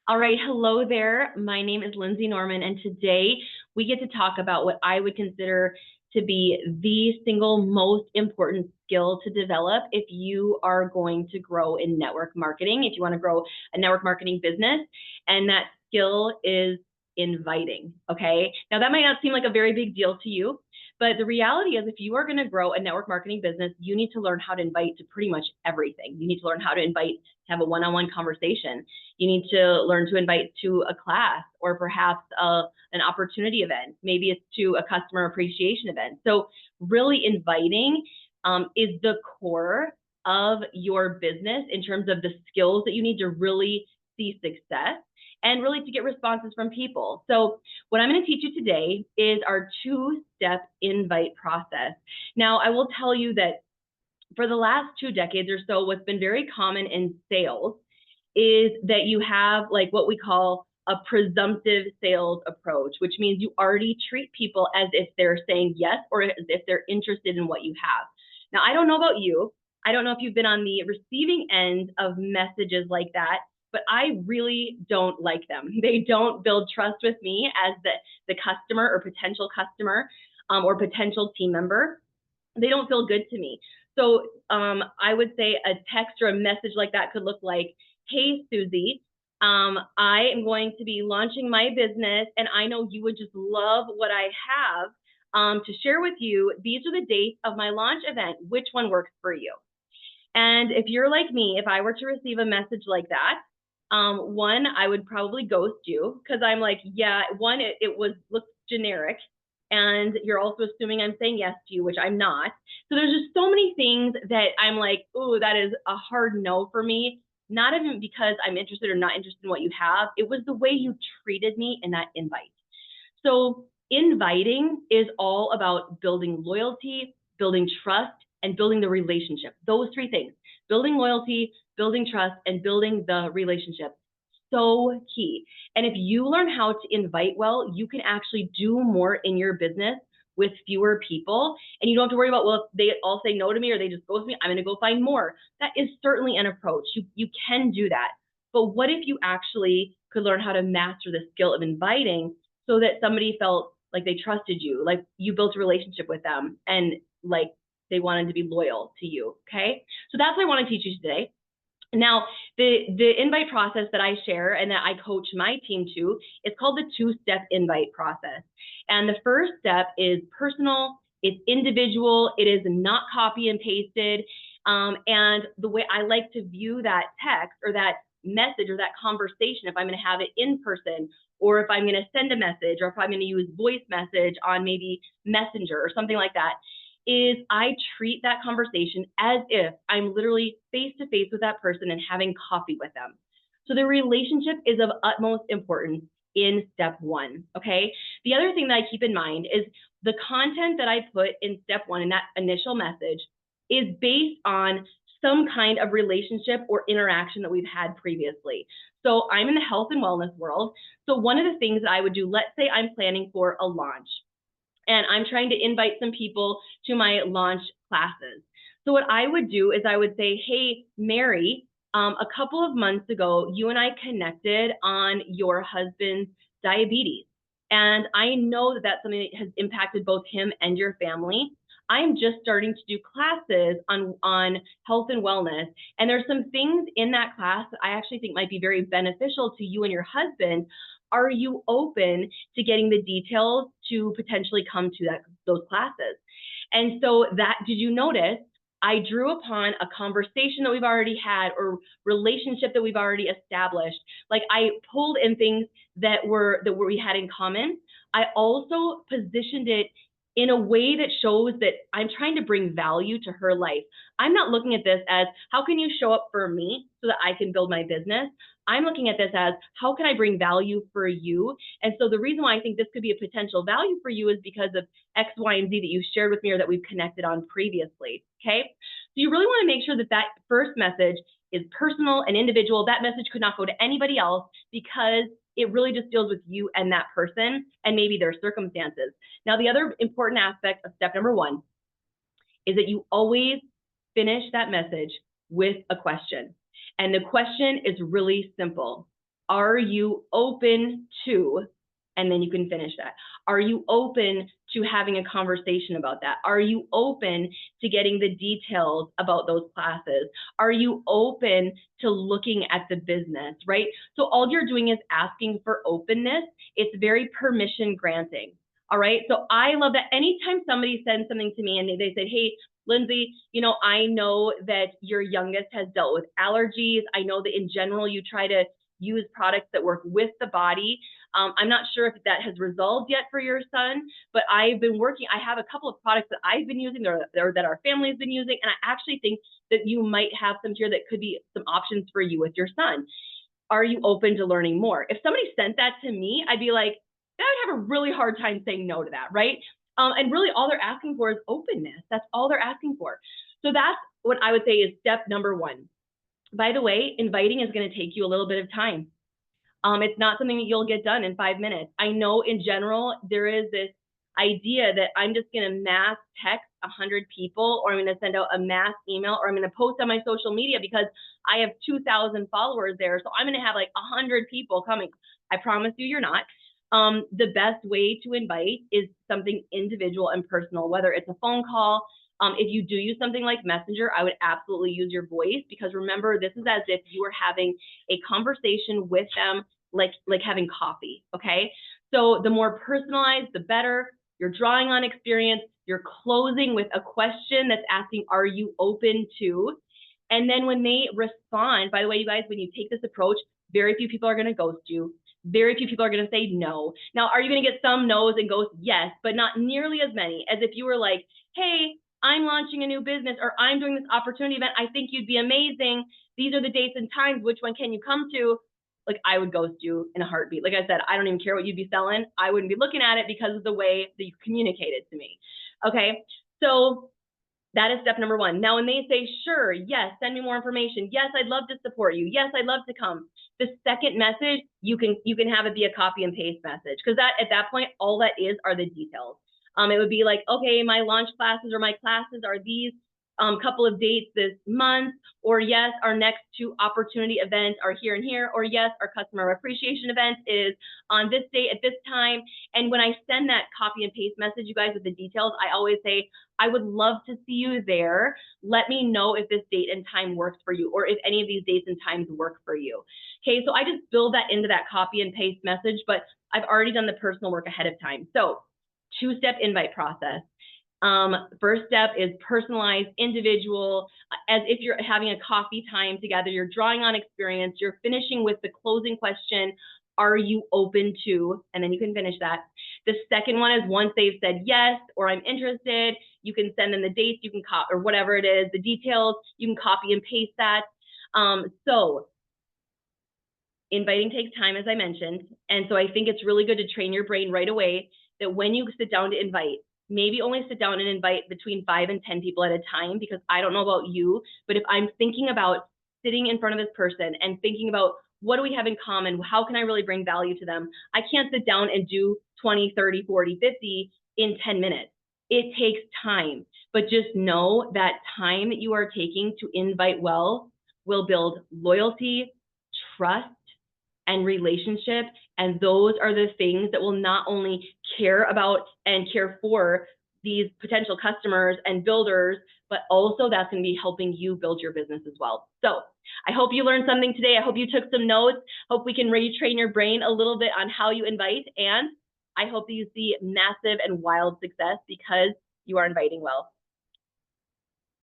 All right, hello there. My name is Lindsay Norman, and today we get to talk about what I would consider to be the single most important skill to develop if you are going to grow in network marketing, if you want to grow a network marketing business, and that skill is inviting, okay? Now, that might not seem like a very big deal to you, but the reality is if you are going to grow a network marketing business, you need to learn how to invite to pretty much everything. You need to learn how to invite to have a one-on-one conversation. You need to learn to invite to a class or perhaps an opportunity event. Maybe it's to a customer appreciation event. So really inviting is the core of your business in terms of the skills that you need to really see success and really to get responses from people. So what I'm going to teach you today is our two-step invite process. Now, I will tell you that for the last 2 decades or so, what's been very common in sales is that you have like what we call a presumptive sales approach, which means you already treat people as if they're saying yes or as if they're interested in what you have. Now, I don't know about you. I don't know if you've been on the receiving end of messages like that, but I really don't like them. They don't build trust with me as the customer or potential customer or potential team member. They don't feel good to me. So I would say a text or a message like that could look like, hey, Susie, I am going to be launching my business, and I know you would just love what I have to share with you. These are the dates of my launch event. Which one works for you? And if you're like me, if I were to receive a message like that, one, I would probably ghost you because I'm like, yeah, one, it looks generic. And you're also assuming I'm saying yes to you, which I'm not. So there's just so many things that I'm like, oh, that is a hard no for me. Not even because I'm interested or not interested in what you have. It was the way you treated me in that invite. So inviting is all about building loyalty, building trust, and building the relationship. Those 3 things: building loyalty, building trust, and building the relationship. So key. And if you learn how to invite well, you can actually do more in your business with fewer people. And you don't have to worry about, well, if they all say no to me or they just ghost me, I'm going to go find more. That is certainly an approach. You can do that. But what if you actually could learn how to master the skill of inviting so that somebody felt like they trusted you, like you built a relationship with them, and like they wanted to be loyal to you, okay? So that's what I want to teach you today. Now, the invite process that I share and that I coach my team to is called the 2-step invite process. And the first step is personal, it's individual, it is not copy and pasted. And the way I like to view that text or that message or that conversation, if I'm going to have it in person, or if I'm going to send a message, or if I'm going to use voice message on maybe Messenger or something like that, is I treat that conversation as if I'm literally face-to-face with that person and having coffee with them. So the relationship is of utmost importance in step 1, okay? The other thing that I keep in mind is the content that I put in step 1 in that initial message is based on some kind of relationship or interaction that we've had previously. So I'm in the health and wellness world. So one of the things that I would do, let's say I'm planning for a launch, and I'm trying to invite some people to my launch classes. So what I would do is I would say, hey, Mary, a couple of months ago, you and I connected on your husband's diabetes. And I know that that's something that has impacted both him and your family. I'm just starting to do classes on health and wellness. And there's some things in that class that I actually think might be very beneficial to you and your husband. Are you open to getting the details to potentially come to those classes? And so that, did you notice I drew upon a conversation that we've already had or relationship that we've already established? Like I pulled in things that we had in common. I also positioned it in a way that shows that I'm trying to bring value to her life. I'm not looking at this as how can you show up for me so that I can build my business? I'm looking at this as how can I bring value for you? And so the reason why I think this could be a potential value for you is because of X, Y, and Z that you shared with me or that we've connected on previously, okay? So you really want to make sure that that first message is personal and individual. That message could not go to anybody else because it really just deals with you and that person and maybe their circumstances. Now, the other important aspect of step number 1 is that you always finish that message with a question. And the question is really simple. Are you open to, and then you can finish that. Are you open to having a conversation about that? Are you open to getting the details about those classes? Are you open to looking at the business, right? So all you're doing is asking for openness. It's very permission granting. All right. So I love that anytime somebody sends something to me and they say, hey, Lindsay, I know that your youngest has dealt with allergies. I know that in general, you try to use products that work with the body. I'm not sure if that has resolved yet for your son, but I have a couple of products that I've been using or that our family has been using. And I actually think that you might have some here that could be some options for you with your son. Are you open to learning more? If somebody sent that to me, I'd be like, I would have a really hard time saying no to that, right? And really all they're asking for is openness. That's all they're asking for. So that's what I would say is step number one. By the way, inviting is going to take you a little bit of time. It's not something that you'll get done in 5 minutes. I know in general, there is this idea that I'm just going to mass text 100 people, or I'm going to send out a mass email, or I'm going to post on my social media because I have 2,000 followers there. So I'm going to have like 100 people coming. I promise you're not. The best way to invite is something individual and personal, whether it's a phone call. If you do use something like Messenger, I would absolutely use your voice, because remember, this is as if you were having a conversation with them, like having coffee, okay? So the more personalized, the better. You're drawing on experience. You're closing with a question that's asking, are you open to? And then when they respond, by the way, you guys, when you take this approach, very few people are going to ghost you. Very few people are going to say no. Now, are you going to get some no's and ghosts? Yes, but not nearly as many as if you were like, hey, I'm launching a new business, or I'm doing this opportunity event. I think you'd be amazing. These are the dates and times. Which one can you come to? Like, I would ghost you in a heartbeat. Like I said, I don't even care what you'd be selling. I wouldn't be looking at it because of the way that you communicated to me. Okay, so that is step number one. Now, when they say, sure, yes, send me more information. Yes, I'd love to support you. Yes, I'd love to come. The second message, you can have it be a copy and paste message, because at that point, all that is are the details. It would be like, okay, my launch classes or my classes are these couple of dates this month, or yes, our next 2 opportunity events are here and here, or yes, our customer appreciation event is on this date at this time. And when I send that copy and paste message, you guys, with the details, I always say, I would love to see you there. Let me know if this date and time works for you, or if any of these dates and times work for you. Okay, so I just build that into that copy and paste message, but I've already done the personal work ahead of time. So 2-step invite process. First step is personalized, individual, as if you're having a coffee time together. You're drawing on experience. You're finishing with the closing question, are you open to? And then you can finish that. The second one is once they've said yes, or I'm interested, you can send them the dates, you can copy, or whatever it is, the details, you can copy and paste that. So inviting takes time, as I mentioned. And so I think it's really good to train your brain right away that when you sit down to invite, maybe only sit down and invite between 5 and 10 people at a time, because I don't know about you, but if I'm thinking about sitting in front of this person and thinking about what do we have in common, how can I really bring value to them, I can't sit down and do 20, 30, 40, 50 in 10 minutes. It takes time, but just know that time that you are taking to invite well will build loyalty, trust, and relationship. And those are the things that will not only care about and care for these potential customers and builders, but also that's going to be helping you build your business as well. So I hope you learned something today. I hope you took some notes. Hope we can retrain your brain a little bit on how you invite. And I hope that you see massive and wild success because you are inviting well.